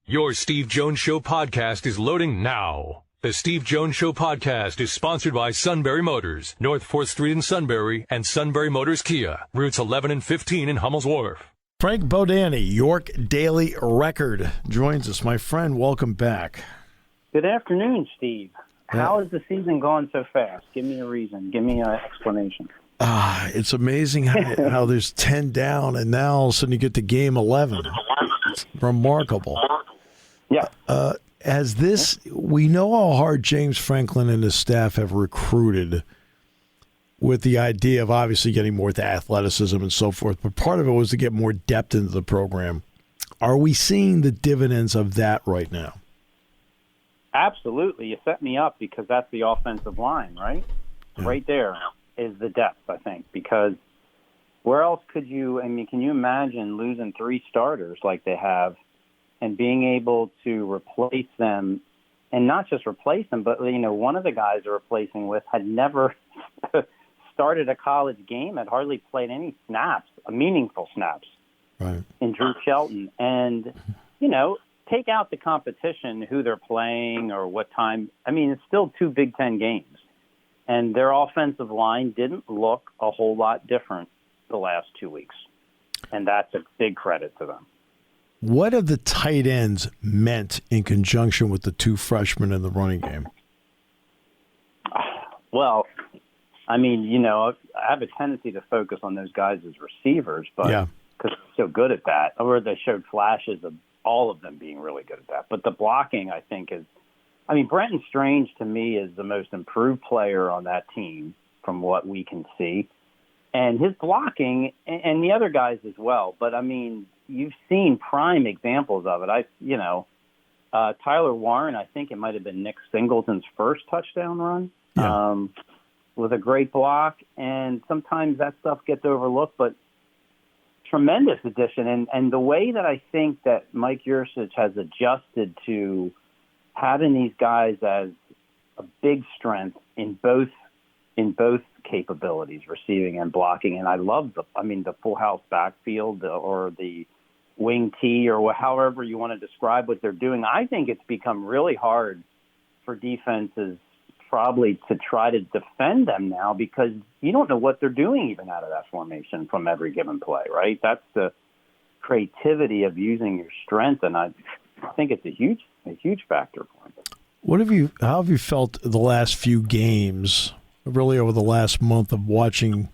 Your Steve Jones Show podcast is loading now. The Steve Jones Show podcast is sponsored by Sunbury Motors, North 4th Street in Sunbury, and Sunbury Motors Kia, routes 11 and 15 in Hummel's Wharf. Frank Bodani, York Daily Record, joins us. My friend, welcome back. Good afternoon, Steve. How has the season gone so fast? Give me a reason. Give me an explanation. It's amazing how there's 10 down, and now all of a sudden you get to game 11. It's remarkable. Yeah. We know how hard James Franklin and his staff have recruited with the idea of obviously getting more to athleticism and so forth, but part of it was to get more depth into the program. Are we seeing the dividends of that right now? Absolutely. You set me up because that's the offensive line, right? Yeah. Right there is the depth, I think, because where else could you, can you imagine losing 3 starters like they have and being able to replace them, and not just replace them, but, one of the guys they're replacing with had never started a college game, had hardly played any snaps, meaningful snaps, right, in Drew Shelton. And, take out the competition, who they're playing or what time. It's still 2 Big Ten games. And their offensive line didn't look a whole lot different the last 2 weeks. And that's a big credit to them. What have the tight ends meant in conjunction with the 2 freshmen in the running game? Well, I have a tendency to focus on those guys as receivers, but because they're so good at that, or they showed flashes of all of them being really good at that. But the blocking, I think, is Brenton Strange, to me, is the most improved player on that team from what we can see. And his blocking, and the other guys as well. But, you've seen prime examples of it. Tyler Warren, I think it might have been Nick Singleton's first touchdown run, with a great block. And sometimes that stuff gets overlooked, but tremendous addition. And the way that I think that Mike Yurcich has adjusted to having these guys as a big strength in both capabilities, receiving and blocking. And I love the full house backfield or the wing T or however you want to describe what they're doing. I think it's become really hard for defenses probably to try to defend them now because you don't know what they're doing even out of that formation from every given play, right? That's the creativity of using your strength, and I think it's a huge factor for them. How have you felt the last few games, really over the last month of watching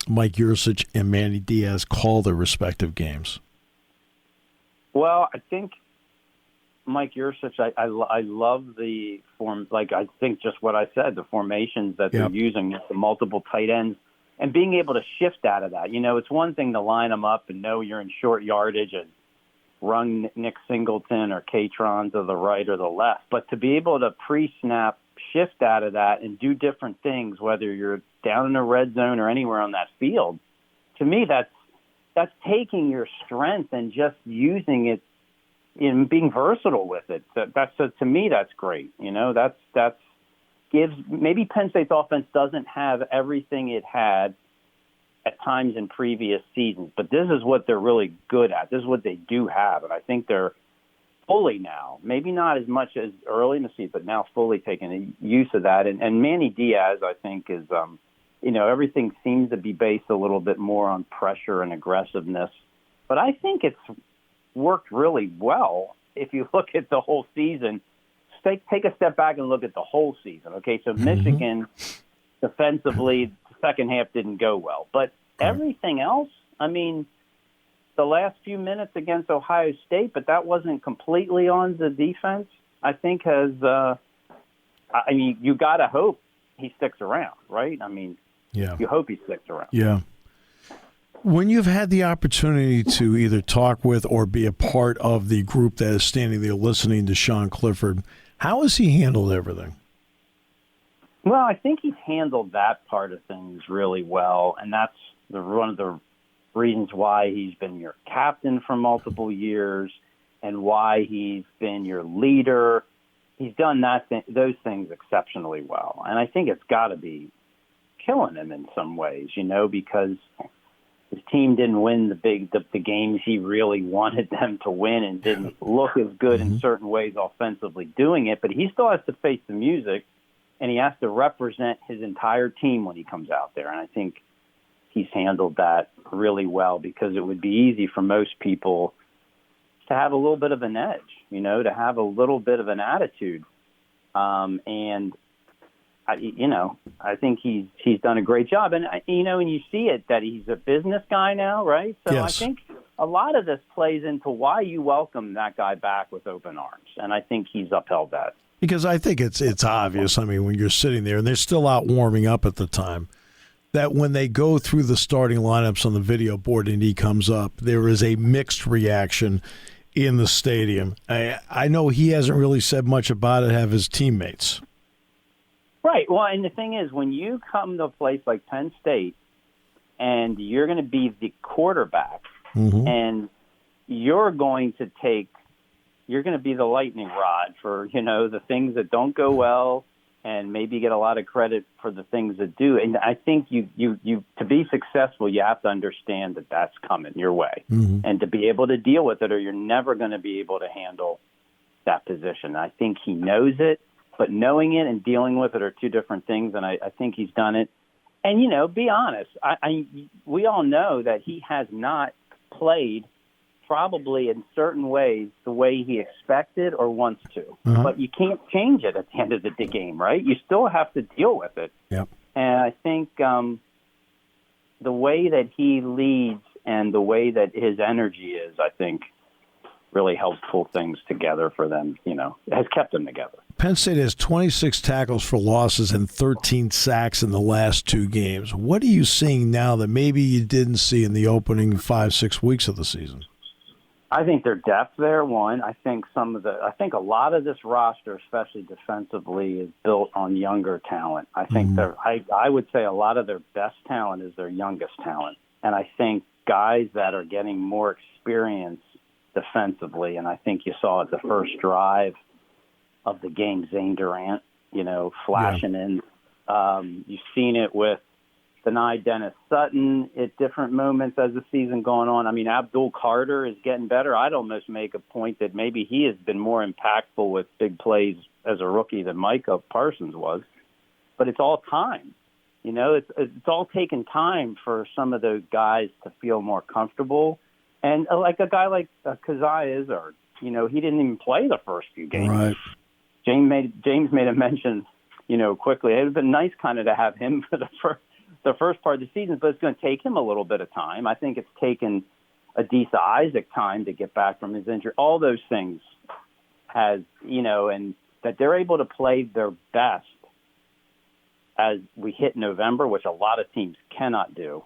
Mike Yurcich and Manny Diaz call their respective games? Well, I think Mike Yurcich, I love the form. I think just what I said, the formations that they're using, the multiple tight ends, and being able to shift out of that. It's one thing to line them up and know you're in short yardage and run Nick Singleton or Katron to the right or the left, but to be able to pre-snap, shift out of that and do different things, whether you're down in a red zone or anywhere on that field, to me, that's taking your strength and just using it in being versatile with it. To me, that's great. That's gives maybe Penn State's offense doesn't have everything it had at times in previous seasons, but this is what they're really good at. This is what they do have, and I think they're fully now, maybe not as much as early in the season, but now fully taking use of that. And Manny Diaz, I think, is everything seems to be based a little bit more on pressure and aggressiveness, but I think it's worked really well if you look at the whole season. Take a step back and look at the whole season. Okay, so Michigan defensively, the second half didn't go well, but everything else, the last few minutes against Ohio State, but that wasn't completely on the defense, I think has, you got to hope he sticks around, right? You hope he sticks around. Yeah. When you've had the opportunity to either talk with or be a part of the group that is standing there listening to Sean Clifford, how has he handled everything? Well, I think he's handled that part of things really well, and that's one of the reasons why he's been your captain for multiple years and why he's been your leader. He's done those things exceptionally well, and I think it's got to be killing him in some ways, because his team didn't win the games he really wanted them to win and didn't look as good in certain ways offensively doing it. But he still has to face the music, and he has to represent his entire team when he comes out there. And I think he's handled that really well, because it would be easy for most people to have a little bit of an edge, to have a little bit of an attitude. And I think he's done a great job. And, and you see it that he's a business guy now, right? So yes. I think a lot of this plays into why you welcome that guy back with open arms. And I think he's upheld that. Because I think it's obvious. I mean, when you're sitting there, and they're still out warming up at the time, that when they go through the starting lineups on the video board and he comes up, there is a mixed reaction in the stadium. I know he hasn't really said much about it, have his teammates. Right. Well, and the thing is, when you come to a place like Penn State and you're going to be the quarterback and you're going to be the lightning rod for, the things that don't go well and maybe get a lot of credit for the things that do. And I think you to be successful, you have to understand that that's coming your way and to be able to deal with it, or you're never going to be able to handle that position. I think he knows it. But knowing it and dealing with it are two different things, and I think he's done it. And, be honest, we all know that he has not played probably in certain ways the way he expected or wants to. But you can't change it at the end of the game, right? You still have to deal with it. Yep. And I think the way that he leads and the way that his energy is, I think, really helps pull things together for them, has kept them together. Penn State has 26 tackles for losses and 13 sacks in the last two games. What are you seeing now that maybe you didn't see in the opening 5-6 weeks of the season? I think their depth there, one. I think a lot of this roster, especially defensively, is built on younger talent. I think I would say a lot of their best talent is their youngest talent. And I think guys that are getting more experience defensively, and I think you saw it the first drive of the game, Zane Durant, flashing in. You've seen it with Denai Dennis Sutton at different moments as the season going on. I mean, Abdul Carter is getting better. I'd almost make a point that maybe he has been more impactful with big plays as a rookie than Micah Parsons was. But it's all time. It's all taken time for some of those guys to feel more comfortable. And like a guy like Kazai Izzard, he didn't even play the first few games. Right. James made a mention, quickly. It would have been nice kind of to have him for the first part of the season, but it's going to take him a little bit of time. I think it's taken Adisa Isaac time to get back from his injury. All those things and that they're able to play their best as we hit November, which a lot of teams cannot do,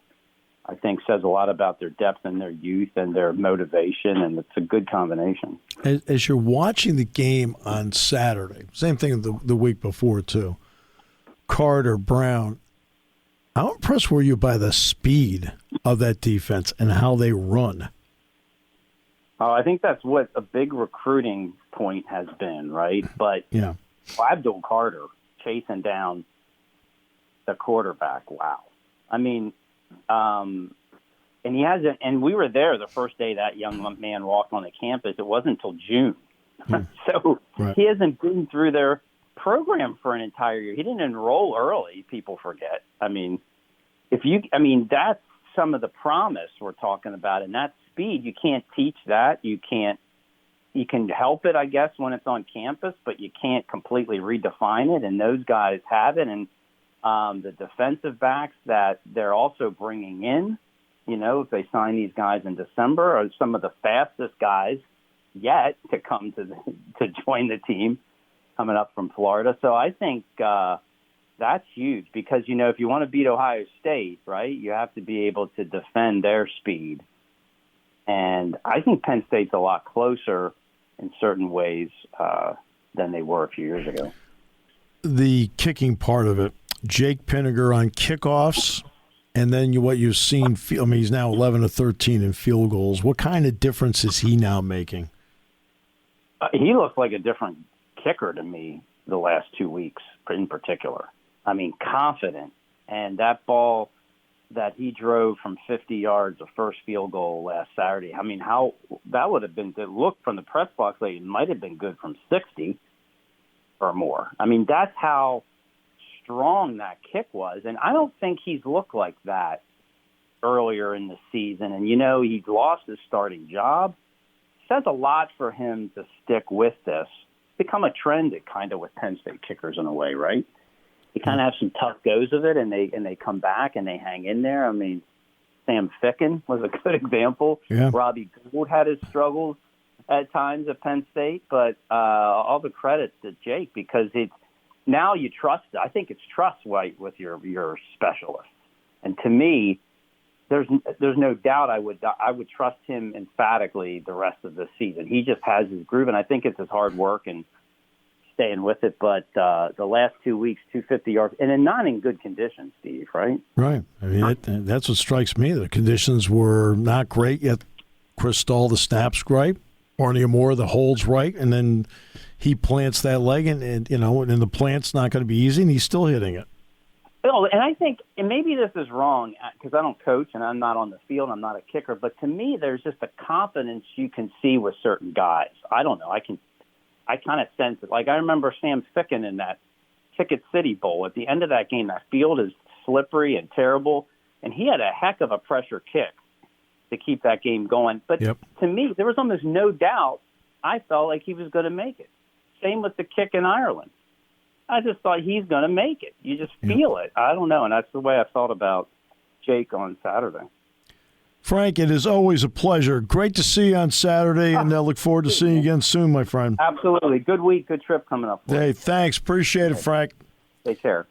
I think says a lot about their depth and their youth and their motivation, and it's a good combination. As you're watching the game on Saturday, same thing the week before too, Carter, Brown, how impressed were you by the speed of that defense and how they run? I think that's what a big recruiting point has been, right? But Abdul Carter chasing down the quarterback, wow. I mean, and he hasn't. And we were there the first day that young man walked on the campus. It wasn't until June, so he hasn't been through their program for an entire year. He didn't enroll early. People forget. I mean, that's some of the promise we're talking about, and that speed. You can't teach that. You can't. You can help it, I guess, when it's on campus, but you can't completely redefine it. And those guys have it, and the defensive backs that they're also bringing in, if they sign these guys in December, are some of the fastest guys yet to come to join the team coming up from Florida. So I think that's huge because, if you want to beat Ohio State, right, you have to be able to defend their speed. And I think Penn State's a lot closer in certain ways than they were a few years ago. The kicking part of it, Jake Pinniger on kickoffs, and then what you've seen, he's now 11 of 13 in field goals. What kind of difference is he now making? He looks like a different kicker to me the last 2 weeks in particular. I mean, confident. And that ball, that he drove from 50 yards, the first field goal last Saturday. I mean, how that would have been good. Look from the press box, like it might have been good from 60 or more. I mean, that's how strong that kick was. And I don't think he's looked like that earlier in the season. And, he's lost his starting job. It says a lot for him to stick with this. Become a trend kind of with Penn State kickers in a way, right? They kind of have some tough goes of it, and they come back and they hang in there. I mean, Sam Ficken was a good example. Yeah. Robbie Gould had his struggles at times at Penn State, but all the credit to Jake because now you trust. I think it's trust with your specialist, and to me, there's no doubt I would trust him emphatically the rest of the season. He just has his groove, and I think it's his hard work and staying with it. But the last 2 weeks, 250 yards, and then not in good conditions, Steve, right? Right. I mean, that's what strikes me. The conditions were not great, yet Chris Stahl, the snap's right, Arnie Moore, the hold's right, and then he plants that leg, and the plant's not going to be easy, and he's still hitting it. And I think, and maybe this is wrong because I don't coach and I'm not on the field, I'm not a kicker, but to me there's just a confidence you can see with certain guys. I don't know. I kind of sense it. Like I remember Sam Ficken in that Ticket City Bowl. At the end of that game, that field is slippery and terrible, and he had a heck of a pressure kick to keep that game going. But to me, there was almost no doubt I felt like he was going to make it. Same with the kick in Ireland. I just thought he's going to make it. You just feel it. I don't know, and that's the way I felt about Jake on Saturday. Frank, it is always a pleasure. Great to see you on Saturday, and I look forward to seeing you again soon, my friend. Absolutely. Good week, good trip coming up. Hey, thanks. Appreciate it, Frank. Take care.